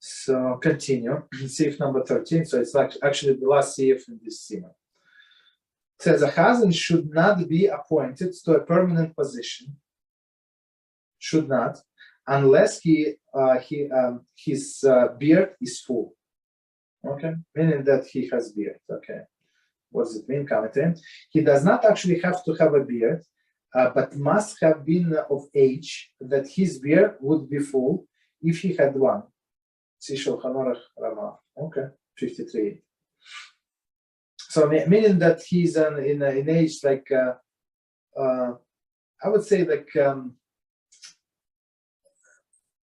So continue. Sif number 13. So it's like actually the last Sif in this Siman. It says a Chazzan should not be appointed to a permanent position. Should not, unless his beard is full. Okay, meaning that he has beard. Okay, what does it mean? Comment. He does not actually have to have a beard, but must have been of age that his beard would be full if he had one. Shulchan Aruch, okay, 53. So meaning that he's in age like I would say like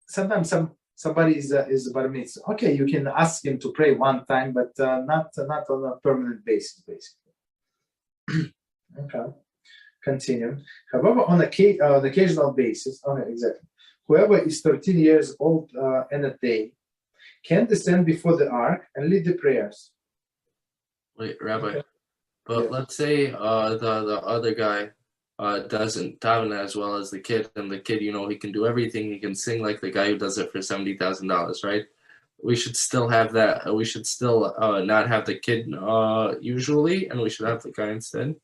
sometimes somebody is bar mitzvah. Okay, you can ask him to pray one time, but not on a permanent basis, basically. Okay, continue. However, on occasional basis, okay, exactly. Whoever is 13 years old and a day can descend before the ark and lead the prayers. Wait, Rabbi, okay. But yes. let's say the other guy doesn't daven as well as the kid, and the kid, he can do everything. He can sing like the guy who does it for $70,000, right? We should still have that. We should still not have the kid usually, and we should have the guy instead.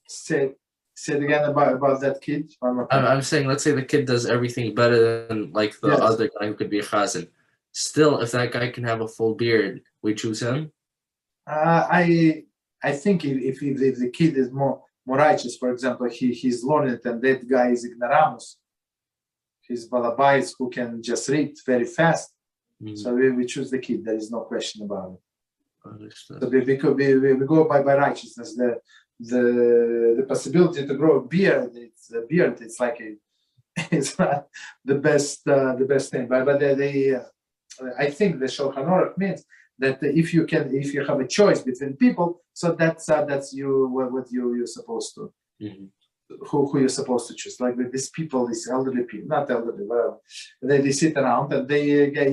Say it again about that kid. I'm saying, let's say the kid does everything better than like the other guy who could be a Chazzan. Still, if that guy can have a full beard, we choose him. I think if the kid is more righteous, for example, he's learned and that guy is ignoramus, he's balabais who can just read very fast. Mm-hmm. So we choose the kid. There is no question about it. Understood. So we go by righteousness. The possibility to grow a beard, it's like it's not the best thing. But I think the Shulchan Aruch means that if you have a choice between people, so that's what you're supposed to, mm-hmm. who you're supposed to choose. Like these people, these elderly people, not elderly, well, they sit around and they get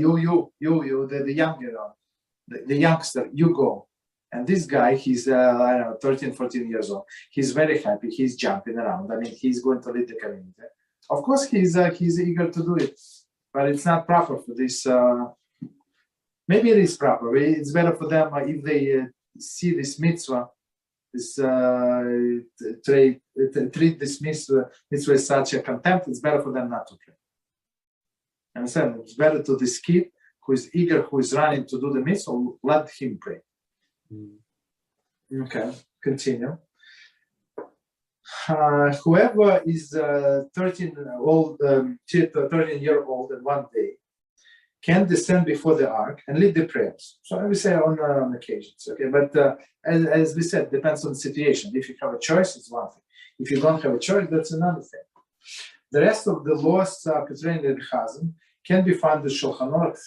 the youngster, you go. And this guy, he's 13, 14 years old. He's very happy. He's jumping around. I mean, he's going to lead the community. Of course, he's eager to do it, but it's not proper for this. Maybe it is proper. It's better for them if they see this mitzvah, treat this mitzvah with such a contempt. It's better for them not to pray. Understand? It's better to this kid who is eager, who is running to do the mitzvah. Let him pray. Okay, continue. Whoever is 13-year-old and one day can descend before the ark and lead the prayers. So I will say on occasions, okay. But as we said, depends on the situation. If you have a choice, it's one thing. If you don't have a choice, that's another thing. The rest of the laws concerning the Chazzan can be found in Shulchan Aruch.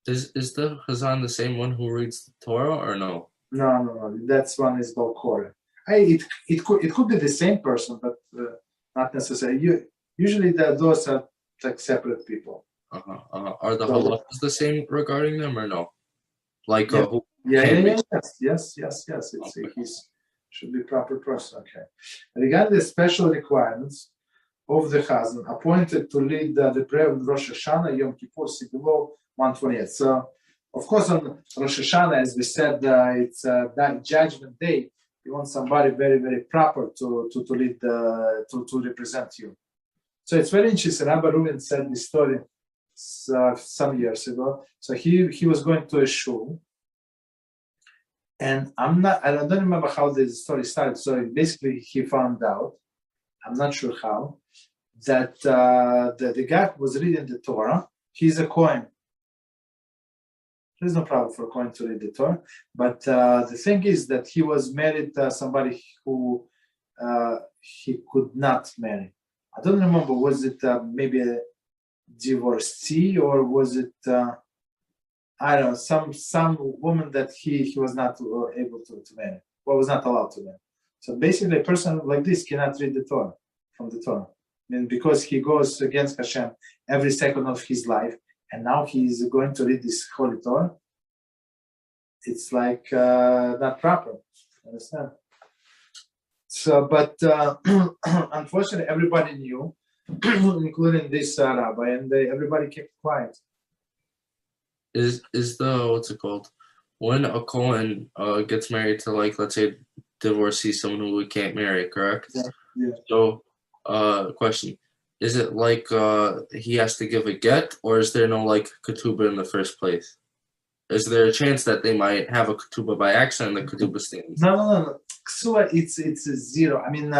Is the Chazzan the same one who reads the Torah or no? No. That's one is Balkora. It could be the same person, but not necessarily. Usually those are like separate people. Are the halachas the same regarding them or no? Like yes. He should be proper person. Okay. Regarding the special requirements of the Chazzan appointed to lead the prayer of Rosh Hashanah, Yom Kippur, below 128. So, of course, on Rosh Hashanah, as we said, it's that judgment day. You want somebody very, very proper to lead, to represent you. So it's very interesting. Rabbi Reuven said this story some years ago. So he was going to a shul, and I don't remember how the story started. So basically, he found out, I'm not sure how, that the guy who was reading the Torah, he's a Kohen. There's no problem for a Kohen to read the Torah, but the thing is that he was married to somebody who he could not marry. I don't remember, was it maybe a divorcee or was it, I don't know, some woman that he was not able to marry, or was not allowed to marry. So basically a person like this cannot read the Torah, from the Torah. I mean, because he goes against HaShem every second of his life, and now he's going to read this Holy Torah. It's like not proper. Understand? So, but unfortunately, everybody knew, including this rabbi, and everybody kept quiet. Is the what's it called? When a Kohen gets married to, like, let's say, divorcee, someone who we can't marry, correct? Yeah. So, question: is it like he has to give a get, or is there no like ketubah in the first place? Is there a chance that they might have a ketubah by accident and the ketubah stands? No. Ksua, it's a zero. I mean,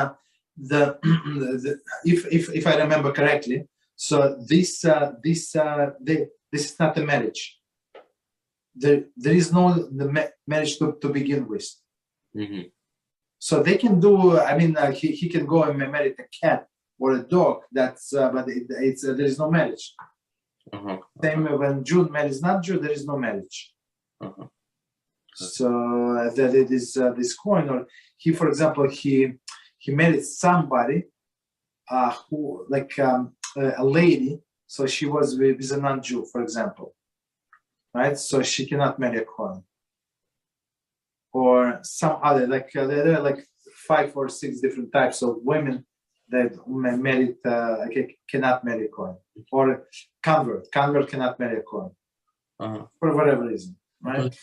if I remember correctly, so this is not a marriage. There is no marriage to begin with. Mm-hmm. So they can do. I mean, he can go and marry a cat or a dog. That's but there is no marriage. Same when Jew marries not Jew, there is no marriage. So that it is this coin, or he, for example, he married somebody who, like, a lady. So she was with a non-Jew, for example. Right, so she cannot marry a Kohen, or some other, like there are like 5 or 6 different types of women that married cannot marry a Kohen, or convert cannot marry a Kohen for whatever reason, right?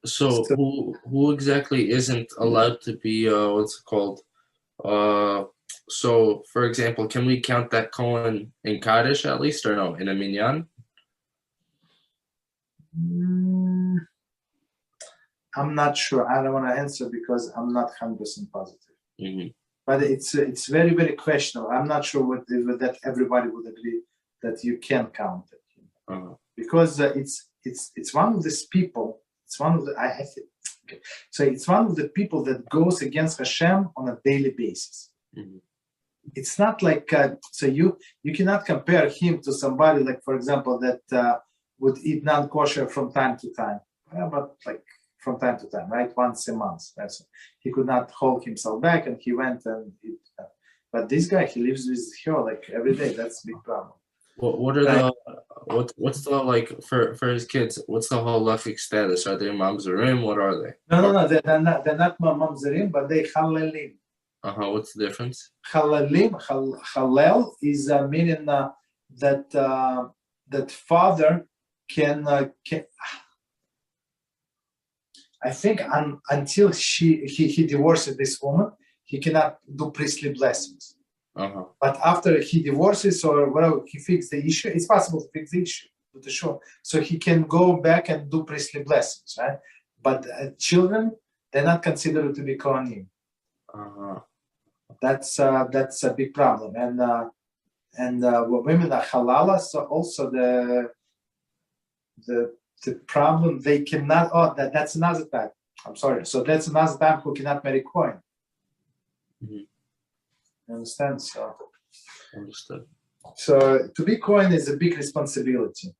So who exactly isn't allowed to be what's it called? So for example, can we count that Kohen in Kaddish at least, or no, in a minyan? I'm not sure. I don't want to answer because I'm not 100% positive. Mm-hmm. But it's very, very questionable. I'm not sure that everybody would agree that you can count it, because it's one of these people. It's one of the So it's one of the people that goes against HaShem on a daily basis. Mm-hmm. It's not like so you cannot compare him to somebody like, for example, that would eat non-kosher from time to time, but like from time to time, right? Once a month. Right? So he could not hold himself back, and he went and eat. But this guy, he lives with her like every day. That's a big problem. What are what's the, like, for his kids? What's the halachic status? Are they mamzerim? What are they? No. They're not mamzerim, but they halalim. What's the difference? Halalim, halal is meaning that father can I think until he divorces this woman, he cannot do priestly blessings. But after he divorces or whatever, he fixes the issue. It's possible to fix the issue with the show, so he can go back and do priestly blessings, right? But children, they're not considered to be kohanim. That's a big problem, and women are halala. So also the problem, they cannot. Oh, that's another type. I'm sorry. So that's another type who cannot marry Kohen. You understand? So understood. So to be Kohen is a big responsibility.